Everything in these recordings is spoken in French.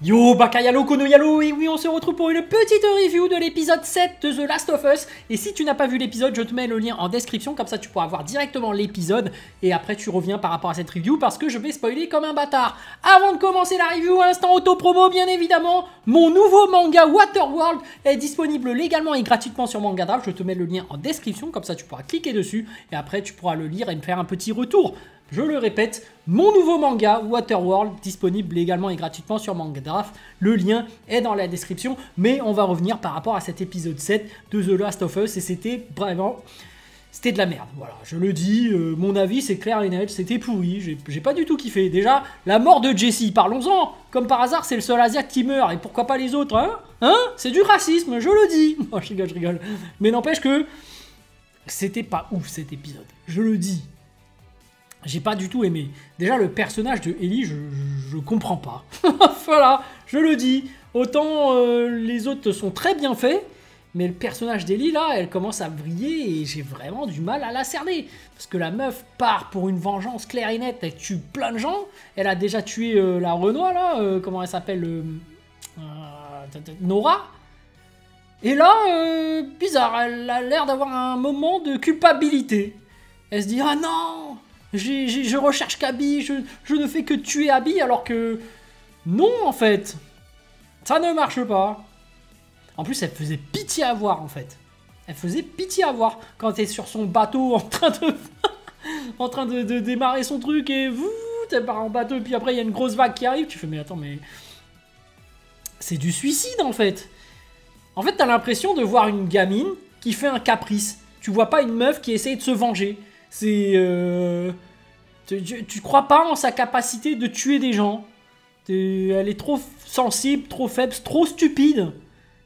Yo, Bakayalo, Konoyalo, et oui, on se retrouve pour une petite review de l'épisode 7 de The Last of Us. Et si tu n'as pas vu l'épisode, je te mets le lien en description, comme ça tu pourras voir directement l'épisode. Et après tu reviens par rapport à cette review, parce que je vais spoiler comme un bâtard. Avant de commencer la review, instant auto-promo bien évidemment, mon nouveau manga Waterworld est disponible légalement et gratuitement sur Mangadraft. Je te mets le lien en description, comme ça tu pourras cliquer dessus. Et après tu pourras le lire et me faire un petit retour. Je le répète, mon nouveau manga Waterworld, disponible légalement et gratuitement sur Mangadraft. Le lien est dans la description, mais on va revenir par rapport à cet épisode 7 de The Last of Us, et c'était vraiment... C'était de la merde, voilà, je le dis, mon avis c'est clair et net, c'était pourri, j'ai pas du tout kiffé. Déjà, la mort de Jesse, parlons-en, comme par hasard c'est le seul Asiate qui meurt, et pourquoi pas les autres, hein? Hein? C'est du racisme, je le dis. Oh, je rigole. Mais n'empêche que c'était pas ouf cet épisode, je le dis. J'ai pas du tout aimé. Déjà, le personnage de Ellie, je comprends pas. Voilà, je le dis. Autant les autres sont très bien faits, mais le personnage d'Ellie, là, elle commence à vriller et j'ai vraiment du mal à la cerner. Parce que la meuf part pour une vengeance claire et nette, elle tue plein de gens. Elle a déjà tué la Renoir, là, comment elle s'appelle Nora. Et là, bizarre, elle a l'air d'avoir un moment de culpabilité. Elle se dit, ah non, je recherche qu'Abby, je ne fais que tuer Abby, alors que... Non, en fait. Ça ne marche pas. En plus, elle faisait pitié à voir, en fait. Elle faisait pitié à voir quand elle est sur son bateau en train de... en train de démarrer son truc et... Elle part en bateau et puis après, il y a une grosse vague qui arrive. Tu fais, mais attends, mais... C'est du suicide, en fait. En fait, t'as l'impression de voir une gamine qui fait un caprice. Tu vois pas une meuf qui essaye de se venger. C'est... Tu crois pas en sa capacité de tuer des gens. Elle est trop sensible, trop faible, trop stupide.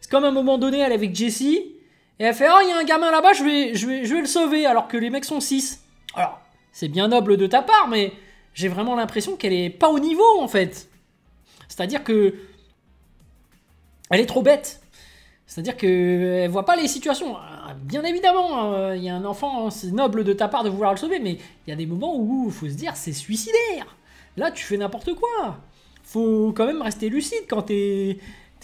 C'est comme à un moment donné, elle est avec Jesse. Et elle fait, oh, il y a un gamin là-bas, je vais le sauver. Alors que les mecs sont 6. Alors, c'est bien noble de ta part, mais j'ai vraiment l'impression qu'elle est pas au niveau, en fait. C'est-à-dire que... Elle est trop bête. C'est-à-dire qu'elle voit pas les situations. Bien évidemment, il y a un enfant, c'est noble de ta part de vouloir le sauver, mais il y a des moments où il faut se dire c'est suicidaire. Là, tu fais n'importe quoi. Faut quand même rester lucide quand t'es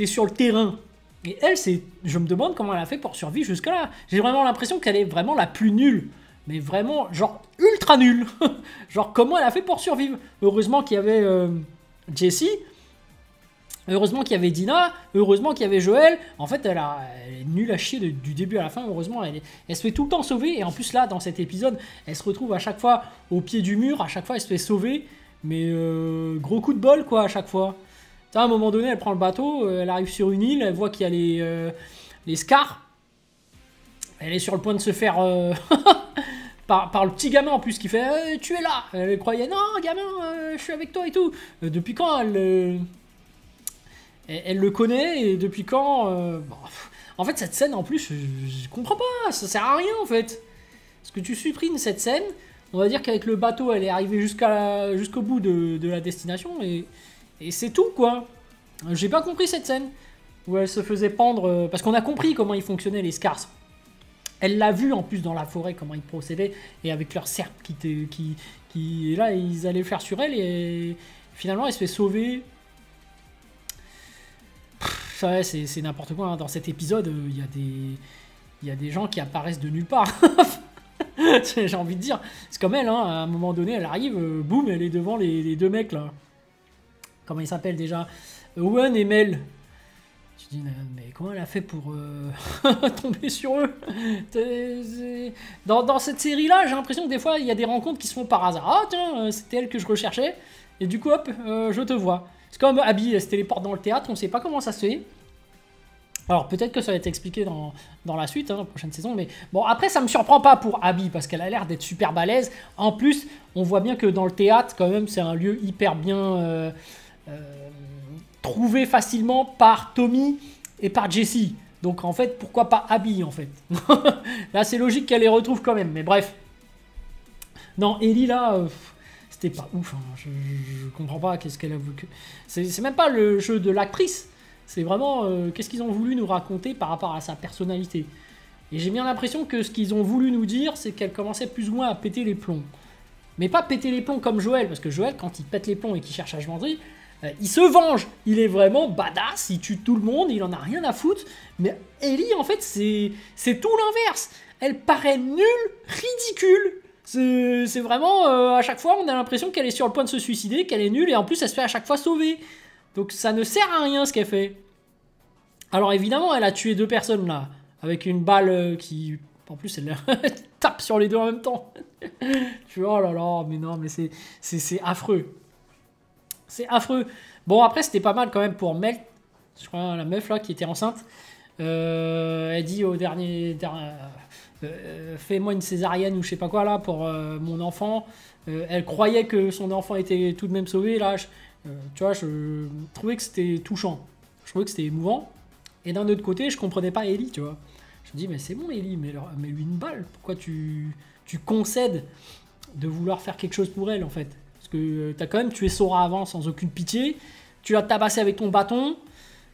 sur le terrain. Et elle, je me demande comment elle a fait pour survivre jusque-là. J'ai vraiment l'impression qu'elle est vraiment la plus nulle. Mais vraiment, genre, ultra nulle. Genre, comment elle a fait pour survivre? Heureusement qu'il y avait Jessie. Heureusement qu'il y avait Dina, heureusement qu'il y avait Joël. En fait, elle est nulle à chier du début à la fin. Heureusement, elle se fait tout le temps sauver. Et en plus, là, dans cet épisode, elle se retrouve à chaque fois au pied du mur. À chaque fois, elle se fait sauver. Mais gros coup de bol, quoi, à chaque fois. À un moment donné, elle prend le bateau. Elle arrive sur une île. Elle voit qu'il y a les Scars. Elle est sur le point de se faire... par le petit gamin, en plus, qui fait tu es là. Elle croyait, non, gamin, je suis avec toi et tout. Depuis quand elle le connaît, et depuis quand... Bon, en fait, cette scène, en plus, je comprends pas, ça sert à rien, en fait. Parce que tu supprimes cette scène, on va dire qu'avec le bateau, elle est arrivée jusqu'au bout de la destination, et c'est tout, quoi. J'ai pas compris cette scène, où elle se faisait pendre... parce qu'on a compris comment ils fonctionnaient, les Scars. Elle l'a vu, en plus, dans la forêt, comment ils procédaient, et avec leur serpe et là, ils allaient le faire sur elle, et finalement, elle se fait sauver... Ouais, c'est n'importe quoi, hein. Dans cet épisode, il y a des gens qui apparaissent de nulle part. J'ai envie de dire. C'est comme elle, hein, à un moment donné, elle arrive, boum, elle est devant les deux mecs, là. Comment ils s'appellent déjà? Owen et Mel. Tu dis, mais comment elle a fait pour tomber sur eux? Dans cette série-là, j'ai l'impression que des fois, il y a des rencontres qui se font par hasard. Ah, tiens, c'était elle que je recherchais. Et du coup, hop, je te vois. C'est comme Abby, elle se téléporte dans le théâtre, on sait pas comment ça se fait. Alors peut-être que ça va être expliqué dans la suite, hein, la prochaine saison, mais bon, après ça me surprend pas pour Abby, parce qu'elle a l'air d'être super balèze. En plus, on voit bien que dans le théâtre, quand même, c'est un lieu hyper bien trouvé facilement par Tommy et par Jesse. Donc en fait, pourquoi pas Abby, en fait. Là, c'est logique qu'elle les retrouve quand même, mais bref. Non, Ellie, là... C'était pas ouf, hein. Je comprends pas qu'est-ce qu'elle a voulu. C'est même pas le jeu de l'actrice, c'est vraiment qu'est-ce qu'ils ont voulu nous raconter par rapport à sa personnalité. Et j'ai bien l'impression que ce qu'ils ont voulu nous dire, c'est qu'elle commençait plus ou moins à péter les plombs. Mais pas péter les plombs comme Joël, parce que Joël, quand il pète les plombs et qu'il cherche à se venger, Il se venge, il est vraiment badass, il tue tout le monde, il en a rien à foutre. Mais Ellie, en fait, c'est tout l'inverse. Elle paraît nulle, ridicule. C'est vraiment, à chaque fois, on a l'impression qu'elle est sur le point de se suicider, qu'elle est nulle, et en plus, elle se fait à chaque fois sauver. Donc ça ne sert à rien ce qu'elle fait. Alors évidemment, elle a tué 2 personnes là, avec une balle qui... En plus, elle tape sur les 2 en même temps. Tu vois, oh là là, mais non, mais c'est affreux. C'est affreux. Bon, après, c'était pas mal quand même pour Mel, je crois, la meuf là qui était enceinte. Elle dit au dernier fais-moi une césarienne ou je sais pas quoi là pour mon enfant. Elle croyait que son enfant était tout de même sauvé. Là, tu vois, je trouvais que c'était touchant. Je trouvais que c'était émouvant. Et d'un autre côté, je comprenais pas Ellie, tu vois. Je me dis, mais c'est bon, Ellie, mais lui une balle. Pourquoi tu concèdes de vouloir faire quelque chose pour elle, en fait? Parce que t'as quand même tué Sora avant sans aucune pitié. Tu l'as tabassé avec ton bâton.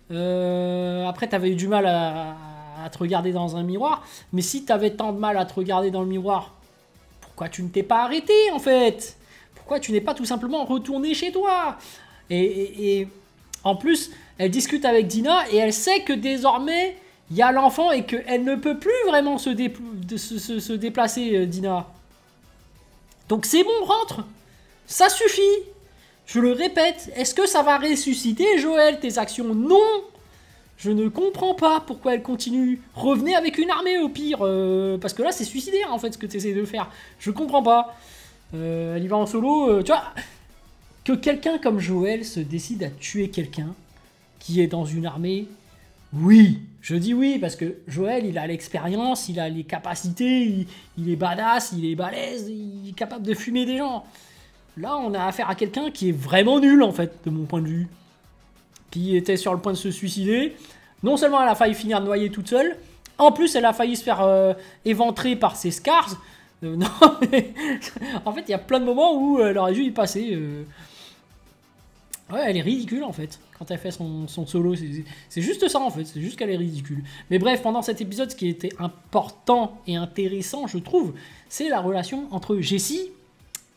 Après, t'avais eu du mal à te regarder dans un miroir. Mais si t'avais tant de mal à te regarder dans le miroir, pourquoi tu ne t'es pas arrêté, en fait? Pourquoi tu n'es pas tout simplement retourné chez toi? Et en plus, elle discute avec Dina et elle sait que désormais, il y a l'enfant et qu'elle ne peut plus vraiment se déplacer, Dina. Donc c'est bon, rentre. Ça suffit. Je le répète. Est-ce que ça va ressusciter, Joël, tes actions? Non. Je ne comprends pas pourquoi elle continue. Revenez avec une armée au pire. Parce que là, c'est suicidaire en fait ce que tu essaies de faire. Je comprends pas. Elle y va en solo. Tu vois, que quelqu'un comme Joël se décide à tuer quelqu'un qui est dans une armée, oui, je dis oui, parce que Joël, il a l'expérience, il a les capacités, il est badass, il est balèze, il est capable de fumer des gens. Là, on a affaire à quelqu'un qui est vraiment nul, en fait, de mon point de vue. Qui était sur le point de se suicider. Non seulement elle a failli finir noyée toute seule, en plus, elle a failli se faire éventrer par ses scars. Non, mais... en fait, il y a plein de moments où elle aurait dû y passer. Ouais, elle est ridicule en fait, quand elle fait son solo, c'est juste ça en fait, c'est juste qu'elle est ridicule. Mais bref, pendant cet épisode, ce qui était important et intéressant, je trouve, c'est la relation entre Jessie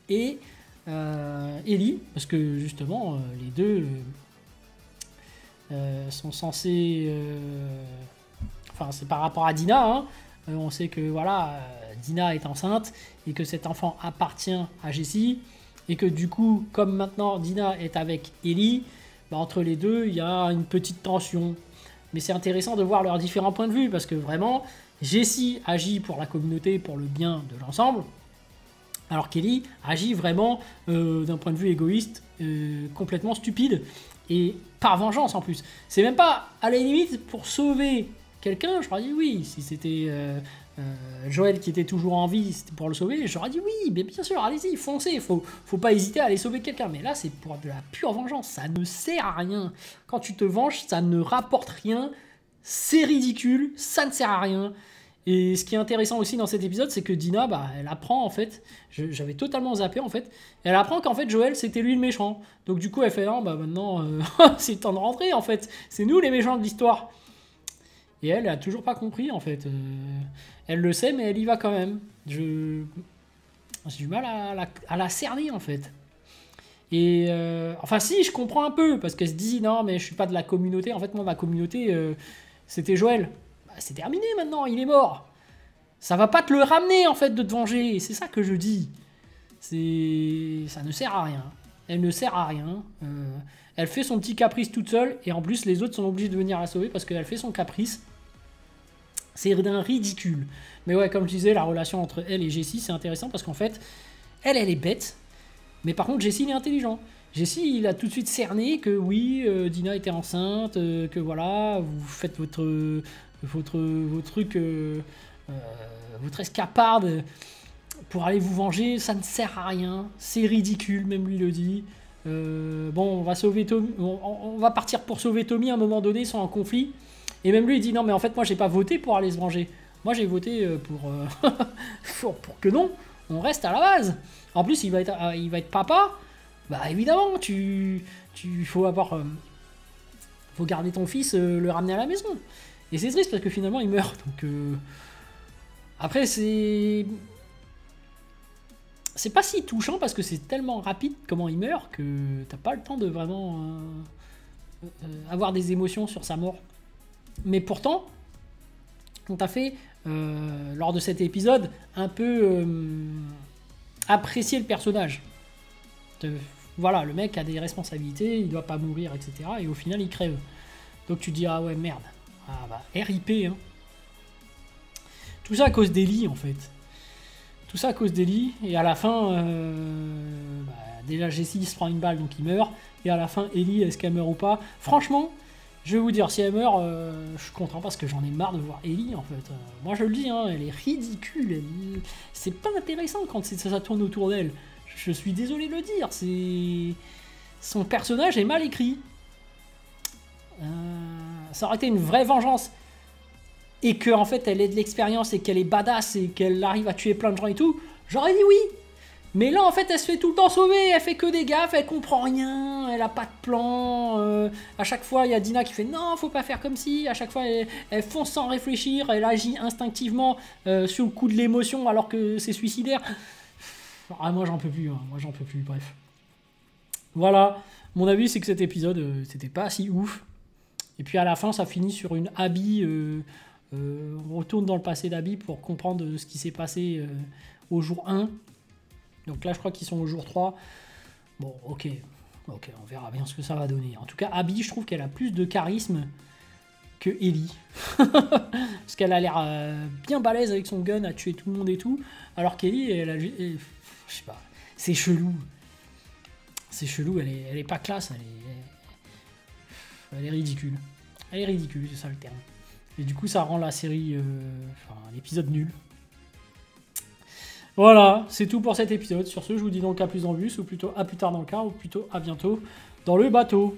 et Ellie, parce que justement, les deux sont censés... Enfin, c'est par rapport à Dina, hein. On sait que voilà, Dina est enceinte et que cet enfant appartient à Jessie. Et que du coup, comme maintenant Dina est avec Ellie, bah entre les deux, il y a une petite tension. Mais c'est intéressant de voir leurs différents points de vue, parce que vraiment, Jessie agit pour la communauté, pour le bien de l'ensemble, alors qu'Ellie agit vraiment d'un point de vue égoïste, complètement stupide, et par vengeance en plus. C'est même pas, à la limite, pour sauver quelqu'un, j'aurais dit oui, si c'était... Joël qui était toujours en vie, c'était pour le sauver, j'aurais dit oui, mais bien sûr, allez-y, foncez, faut pas hésiter à aller sauver quelqu'un. Mais là, c'est pour de la pure vengeance, ça ne sert à rien. Quand tu te venges, ça ne rapporte rien, c'est ridicule, ça ne sert à rien. Et ce qui est intéressant aussi dans cet épisode, c'est que Dina, bah, elle apprend en fait, j'avais totalement zappé en fait, elle apprend qu'en fait Joël c'était lui le méchant. Donc du coup elle fait non, bah maintenant c'est le temps de rentrer en fait, c'est nous les méchants de l'histoire. Et elle a toujours pas compris en fait. Elle le sait, mais elle y va quand même. J'ai du mal à la cerner en fait. Et enfin si, je comprends un peu, parce qu'elle se dit non mais je suis pas de la communauté. En fait moi ma communauté c'était Joël. Bah, c'est terminé maintenant, il est mort. Ça va pas te le ramener en fait de te venger. C'est ça que je dis. Ça ne sert à rien. Elle ne sert à rien. Elle fait son petit caprice toute seule, et en plus les autres sont obligés de venir la sauver parce qu'elle fait son caprice. C'est d'un ridicule. Mais ouais, comme je disais, la relation entre elle et Jessie, c'est intéressant parce qu'en fait, elle est bête. Mais par contre, Jessie, il est intelligent. Jessie, il a tout de suite cerné que oui, Dina était enceinte, que voilà, vous faites votre truc, votre escapade pour aller vous venger, ça ne sert à rien. C'est ridicule, même lui le dit. Bon, on va sauver Tommy, on va partir pour sauver Tommy à un moment donné, ils sont en conflit. Et même lui, il dit non, mais en fait, moi, j'ai pas voté pour aller se venger. Moi, j'ai voté pour que non, on reste à la base. En plus, il va être papa. Bah, évidemment, faut garder ton fils, le ramener à la maison. Et c'est triste parce que finalement, il meurt. Donc, après, c'est c'est pas si touchant parce que c'est tellement rapide comment il meurt que t'as pas le temps de vraiment avoir des émotions sur sa mort. Mais pourtant, on t'a fait, lors de cet épisode, un peu apprécier le personnage. Voilà, le mec a des responsabilités, il doit pas mourir, etc. Et au final, il crève. Donc tu te dis, ah ouais, merde. Ah bah, RIP, hein. Tout ça à cause d'Ellie, en fait. Tout ça à cause d'Ellie. Et à la fin, déjà Jessie se prend une balle, donc il meurt. Et à la fin, Ellie, est-ce qu'elle meurt ou pas? Franchement, je vais vous dire, si elle meurt, je suis content parce que j'en ai marre de voir Ellie, en fait. Moi, je le dis, hein, elle est ridicule. C'est pas intéressant quand ça tourne autour d'elle. Je suis désolé de le dire. Son personnage est mal écrit. Ça aurait été une vraie vengeance. Et qu'en en fait, elle ait de l'expérience et qu'elle est badass et qu'elle arrive à tuer plein de gens et tout, j'aurais dit oui. Mais là, en fait, elle se fait tout le temps sauver, elle fait que des gaffes, elle comprend rien, elle a pas de plan. À chaque fois, il y a Dina qui fait non, faut pas faire comme si. À chaque fois, elle fonce sans réfléchir, elle agit instinctivement sur le coup de l'émotion alors que c'est suicidaire. Ah, moi, j'en peux plus, hein. Moi, j'en peux plus, bref. Voilà, mon avis, c'est que cet épisode, c'était pas si ouf. Et puis à la fin, ça finit sur une Abby. On retourne dans le passé d'Abby pour comprendre ce qui s'est passé au jour 1. Donc là, je crois qu'ils sont au jour 3. Bon, ok, on verra bien ce que ça va donner. En tout cas, Abby, je trouve qu'elle a plus de charisme que Ellie. Parce qu'elle a l'air bien balèze avec son gun à tuer tout le monde et tout. Alors qu'Ellie, je sais pas, c'est chelou. C'est chelou, elle est pas classe, elle est ridicule. Elle est ridicule, c'est ça le terme. Et du coup, ça rend la série, l'épisode nul. Voilà, c'est tout pour cet épisode. Sur ce, je vous dis donc à plus en bus, ou plutôt à plus tard dans le car, ou plutôt à bientôt dans le bateau.